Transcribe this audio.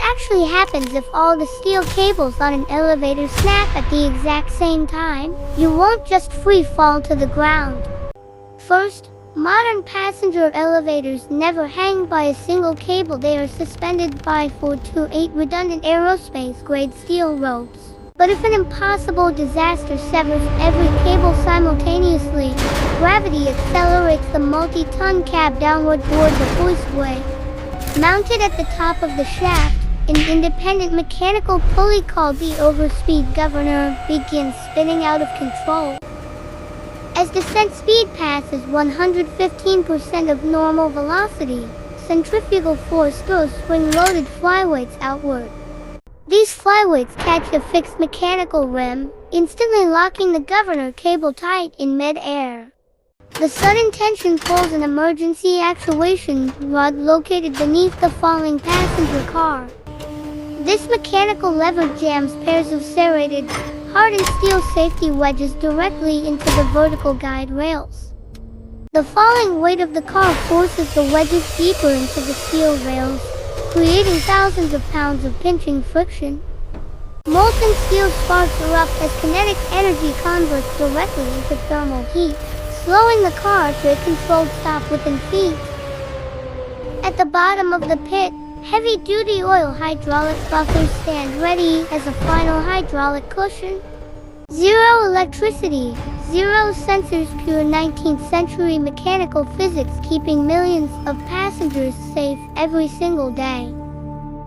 actually happens if all the steel cables on an elevator snap at the exact same time? You won't just free fall to the ground. First, modern passenger elevators never hang by a single cable. They are suspended by 4 to 8 redundant aerospace-grade steel ropes. But if an impossible disaster severs every cable simultaneously, gravity accelerates the multi-ton cab downward toward the hoistway. Mounted at the top of the shaft, an independent mechanical pulley called the overspeed governor begins spinning out of control. As descent speed passes 115% of normal velocity, centrifugal force throws spring-loaded flyweights outward. These flyweights catch a fixed mechanical rim, instantly locking the governor cable tight in mid-air. The sudden tension pulls an emergency actuation rod located beneath the falling passenger car. This mechanical lever jams pairs of serrated, hardened steel safety wedges directly into the vertical guide rails. The falling weight of the car forces the wedges deeper into the steel rails, creating thousands of pounds of pinching friction. Molten steel sparks erupt as kinetic energy converts directly into thermal heat, slowing the car to a controlled stop within feet. At the bottom of the pit, heavy-duty oil hydraulic buffers stand ready as a final hydraulic cushion. Zero electricity, zero sensors, pure 19th century mechanical physics keeping millions of passengers safe every single day.